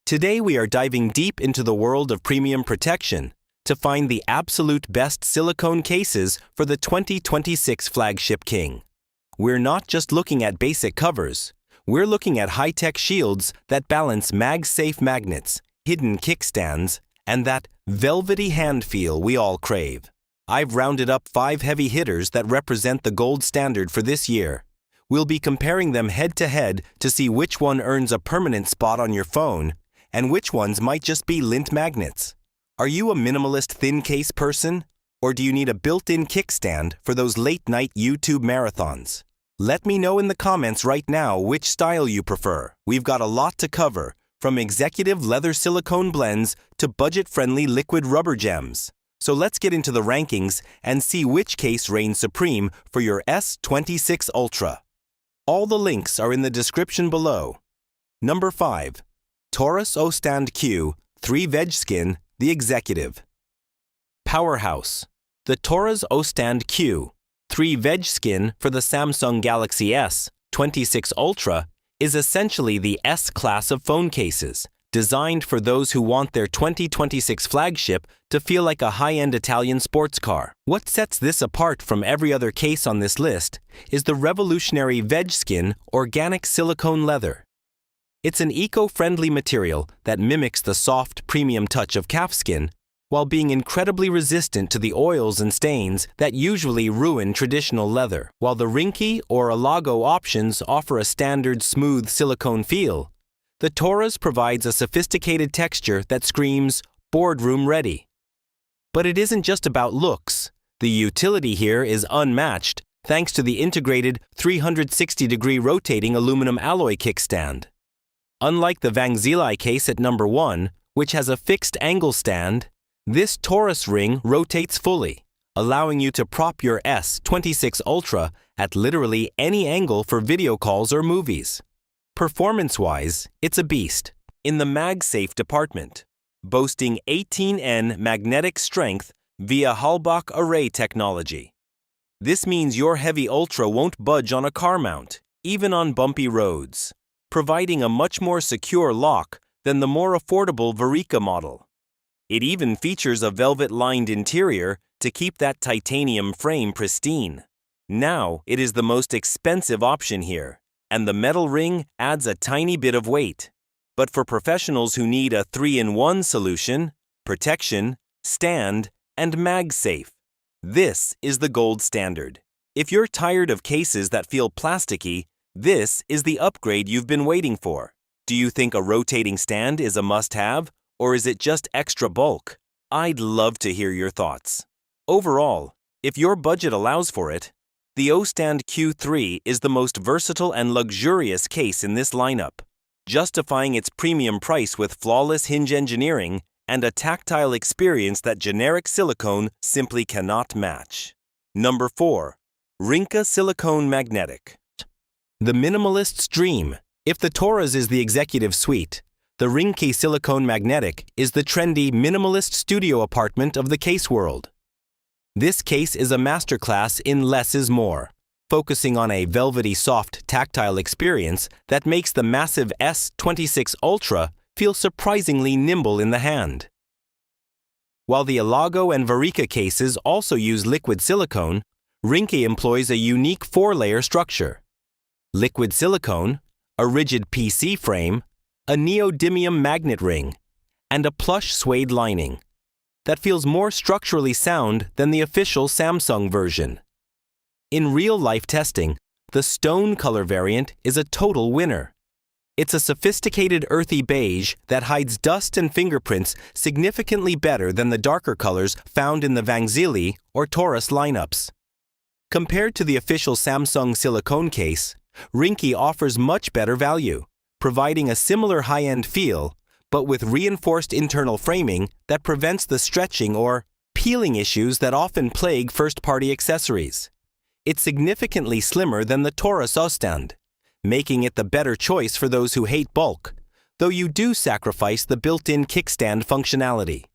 Today we are diving deep into the world of premium protection to find the absolute best silicone cases for the 2026 flagship King. We're not just looking at basic covers, we're looking at high-tech shields that balance MagSafe magnets, hidden kickstands, and that velvety hand feel we all crave. I've rounded up 5 heavy hitters that represent the gold standard for this year. We'll be comparing them head-to-head to see which one earns a permanent spot on your phone and which ones might just be lint magnets. Are you a minimalist thin case person? Or do you need a built-in kickstand for those late-night YouTube marathons? Let me know in the comments right now which style you prefer. We've got a lot to cover, from executive leather silicone blends to budget-friendly liquid rubber gems. So let's get into the rankings and see which case reigns supreme for your S26 Ultra. All the links are in the description below. Number 5. TORRAS Ostand Q 3 VegSkin, the Executive. Powerhouse. The TORRAS Ostand Q 3 VegSkin for the Samsung Galaxy S26 Ultra is essentially the S-class of phone cases, designed for those who want their 2026 flagship to feel like a high-end Italian sports car. What sets this apart from every other case on this list is the revolutionary VegSkin organic silicone leather. It's an eco-friendly material that mimics the soft, premium touch of calfskin while being incredibly resistant to the oils and stains that usually ruin traditional leather. While the Ringke or elago options offer a standard smooth silicone feel, the TORRAS provides a sophisticated texture that screams boardroom ready. But it isn't just about looks. The utility here is unmatched thanks to the integrated 360-degree rotating aluminum alloy kickstand. Unlike the Vanxiliiy case at number 1, which has a fixed angle stand, this TORRAS ring rotates fully, allowing you to prop your S26 Ultra at literally any angle for video calls or movies. Performance-wise, it's a beast. In the MagSafe department, boasting 18N magnetic strength via Halbach array technology. This means your heavy Ultra won't budge on a car mount, even on bumpy roads, providing a much more secure lock than the more affordable Varikke model. It even features a velvet-lined interior to keep that titanium frame pristine. Now, it is the most expensive option here, and the metal ring adds a tiny bit of weight. But for professionals who need a 3-in-1 solution, protection, stand, and MagSafe, this is the gold standard. If you're tired of cases that feel plasticky, this is the upgrade you've been waiting for. Do you think a rotating stand is a must-have, or is it just extra bulk? I'd love to hear your thoughts. Overall, if your budget allows for it, the Ostand Q3 is the most versatile and luxurious case in this lineup, justifying its premium price with flawless hinge engineering and a tactile experience that generic silicone simply cannot match. Number 4. Ringke Silicone Magnetic. The minimalist's dream. If the TORRAS is the executive suite, the Ringke Silicone Magnetic is the trendy minimalist studio apartment of the case world. This case is a masterclass in less is more, focusing on a velvety soft tactile experience that makes the massive S26 Ultra feel surprisingly nimble in the hand. While the elago and Varikke cases also use liquid silicone, Ringke employs a unique 4-layer structure. Liquid silicone, a rigid PC frame, a neodymium magnet ring, and a plush suede lining that feels more structurally sound than the official Samsung version. In real-life testing, the stone color variant is a total winner. It's a sophisticated earthy beige that hides dust and fingerprints significantly better than the darker colors found in the Vanxiliiy or TORRAS lineups. Compared to the official Samsung silicone case, Ringke offers much better value, providing a similar high-end feel, but with reinforced internal framing that prevents the stretching or peeling issues that often plague first-party accessories. It's significantly slimmer than the TORRAS Ostand, making it the better choice for those who hate bulk, though you do sacrifice the built-in kickstand functionality.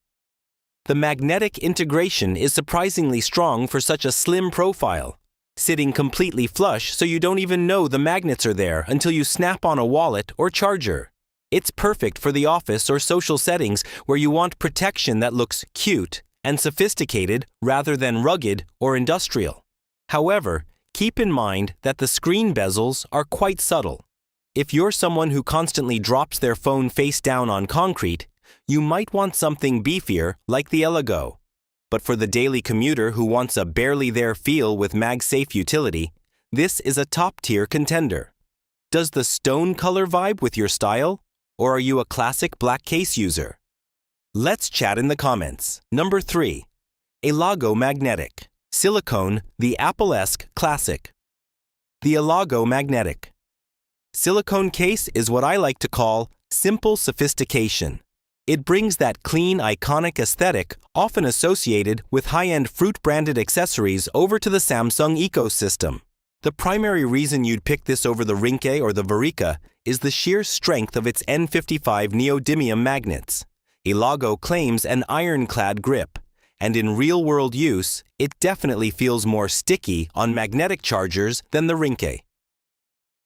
The magnetic integration is surprisingly strong for such a slim profile, sitting completely flush so you don't even know the magnets are there until you snap on a wallet or charger. It's perfect for the office or social settings where you want protection that looks cute and sophisticated rather than rugged or industrial. However, keep in mind that the screen bezels are quite subtle. If you're someone who constantly drops their phone face down on concrete, you might want something beefier like the elago. But for the daily commuter who wants a barely there feel with MagSafe utility, this is a top-tier contender. Does the stone color vibe with your style? Or are you a classic black case user? Let's chat in the comments. Number 3. Elago Magnetic Silicone, the Apple-esque classic. The Elago Magnetic Silicone Case is what I like to call simple sophistication. It brings that clean, iconic aesthetic often associated with high-end fruit-branded accessories over to the Samsung ecosystem. The primary reason you'd pick this over the Ringke or the Varikke is the sheer strength of its N55 neodymium magnets. Elago claims an ironclad grip, and in real-world use, it definitely feels more sticky on magnetic chargers than the Ringke.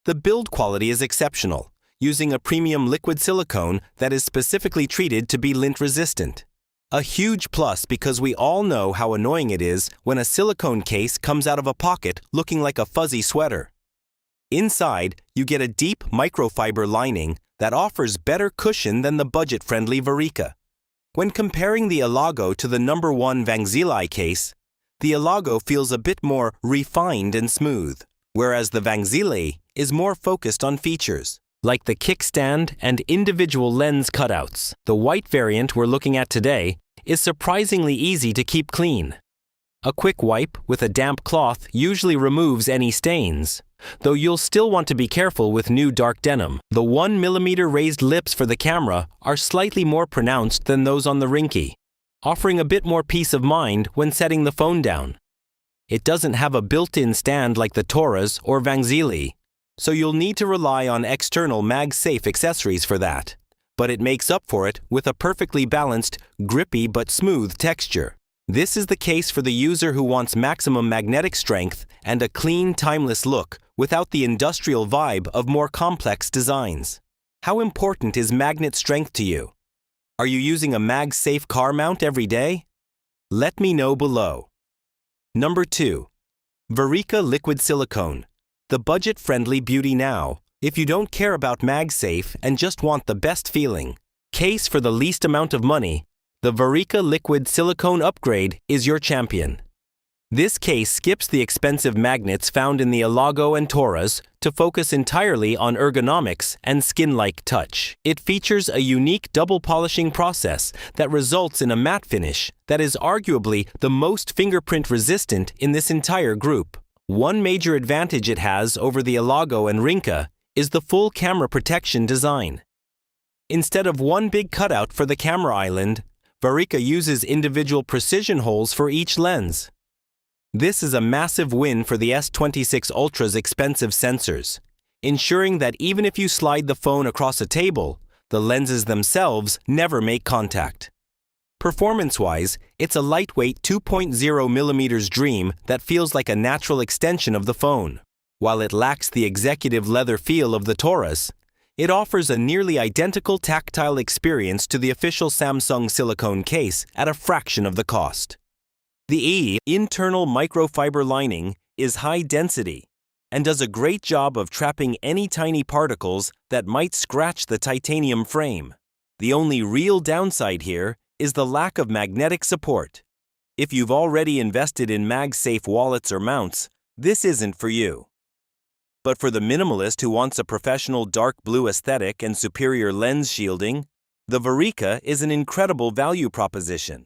The build quality is exceptional, using a premium liquid silicone that is specifically treated to be lint-resistant. A huge plus because we all know how annoying it is when a silicone case comes out of a pocket looking like a fuzzy sweater. Inside, you get a deep microfiber lining that offers better cushion than the budget-friendly Varikke. When comparing the elago to the #1 Vanxiliiy case, the elago feels a bit more refined and smooth, whereas the Vanxiliiy is more focused on features, like the kickstand and individual lens cutouts. The white variant we're looking at today is surprisingly easy to keep clean. A quick wipe with a damp cloth usually removes any stains, though you'll still want to be careful with new dark denim. The 1mm raised lips for the camera are slightly more pronounced than those on the Ringke, offering a bit more peace of mind when setting the phone down. It doesn't have a built-in stand like the TORRAS or Vanxiliiy, so you'll need to rely on external MagSafe accessories for that. But it makes up for it with a perfectly balanced, grippy but smooth texture. This is the case for the user who wants maximum magnetic strength and a clean, timeless look without the industrial vibe of more complex designs. How important is magnet strength to you? Are you using a MagSafe car mount every day? Let me know below. Number 2. Varikke Liquid Silicone, the budget-friendly beauty now. If you don't care about MagSafe and just want the best feeling case for the least amount of money, the Varikke Liquid Silicone Upgrade is your champion. This case skips the expensive magnets found in the elago and TORRAS to focus entirely on ergonomics and skin-like touch. It features a unique double polishing process that results in a matte finish that is arguably the most fingerprint resistant in this entire group. One major advantage it has over the elago and Ringke is the full camera protection design. Instead of one big cutout for the camera island, Varikke uses individual precision holes for each lens. This is a massive win for the S26 Ultra's expensive sensors, ensuring that even if you slide the phone across a table, the lenses themselves never make contact. Performance-wise, it's a lightweight 2.0mm dream that feels like a natural extension of the phone. While it lacks the executive leather feel of the TORRAS, it offers a nearly identical tactile experience to the official Samsung silicone case at a fraction of the cost. The internal microfiber lining is high density and does a great job of trapping any tiny particles that might scratch the titanium frame. The only real downside here is the lack of magnetic support. If you've already invested in MagSafe wallets or mounts, this isn't for you. But for the minimalist who wants a professional dark blue aesthetic and superior lens shielding, the Varikke is an incredible value proposition.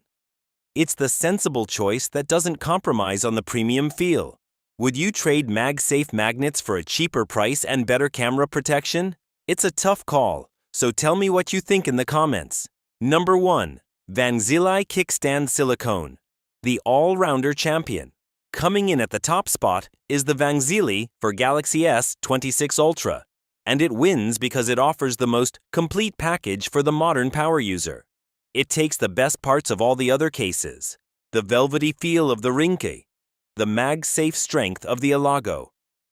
It's the sensible choice that doesn't compromise on the premium feel. Would you trade MagSafe magnets for a cheaper price and better camera protection? It's a tough call, so tell me what you think in the comments. Number 1. Vanxiliiy Kickstand Silicone, the all-rounder champion. Coming in at the top spot is the Vanxiliiy for Galaxy S26 Ultra, and it wins because it offers the most complete package for the modern power user. It takes the best parts of all the other cases, the velvety feel of the Ringke, the MagSafe strength of the elago,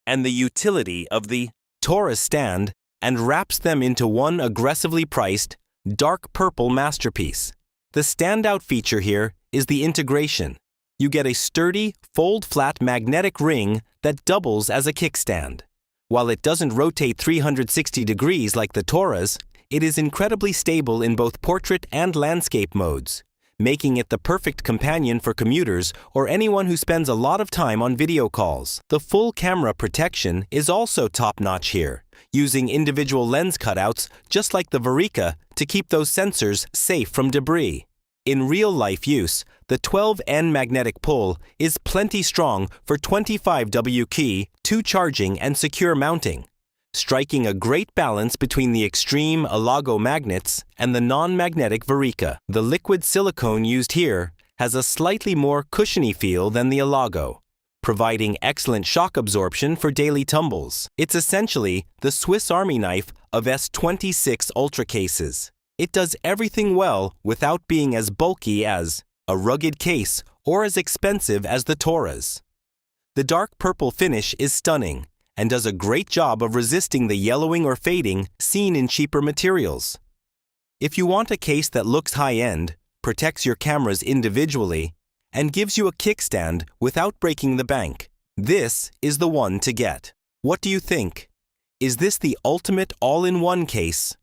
and the utility of the TORRAS stand and wraps them into one aggressively priced, dark purple masterpiece. The standout feature here is the integration. You get a sturdy, fold-flat magnetic ring that doubles as a kickstand. While it doesn't rotate 360 degrees like the TORRAS, it is incredibly stable in both portrait and landscape modes, making it the perfect companion for commuters or anyone who spends a lot of time on video calls. The full camera protection is also top-notch here, using individual lens cutouts just like the Varikke to keep those sensors safe from debris. In real-life use, the 12N magnetic pull is plenty strong for 25W key, 2 charging and secure mounting, striking a great balance between the extreme elago magnets and the non-magnetic Varikke. The liquid silicone used here has a slightly more cushiony feel than the elago, providing excellent shock absorption for daily tumbles. It's essentially the Swiss Army knife of S26 Ultra cases. It does everything well without being as bulky as a rugged case or as expensive as the TORRAS. The dark purple finish is stunning and does a great job of resisting the yellowing or fading seen in cheaper materials. If you want a case that looks high-end, protects your cameras individually, and gives you a kickstand without breaking the bank, this is the one to get. What do you think? Is this the ultimate all-in-one case?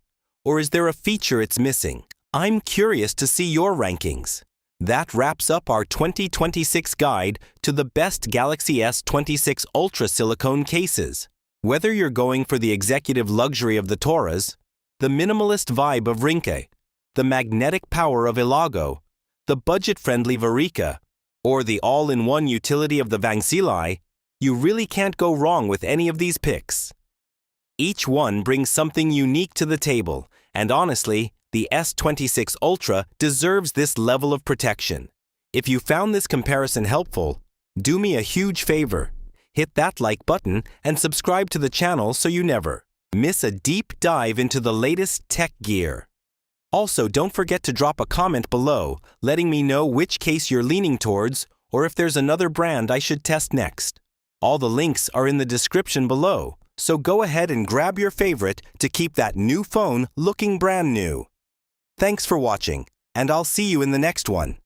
Or is there a feature it's missing? I'm curious to see your rankings. That wraps up our 2026 guide to the best Galaxy S26 Ultra silicone cases. Whether you're going for the executive luxury of the TORRAS, the minimalist vibe of Ringke, the magnetic power of elago, the budget-friendly Varikke, or the all-in-one utility of the Vanxiliiy, you really can't go wrong with any of these picks. Each one brings something unique to the table, and honestly, the S26 Ultra deserves this level of protection. If you found this comparison helpful, do me a huge favor. Hit that like button and subscribe to the channel so you never miss a deep dive into the latest tech gear. Also, don't forget to drop a comment below, letting me know which case you're leaning towards or if there's another brand I should test next. All the links are in the description below, so go ahead and grab your favorite to keep that new phone looking brand new. Thanks for watching, and I'll see you in the next one.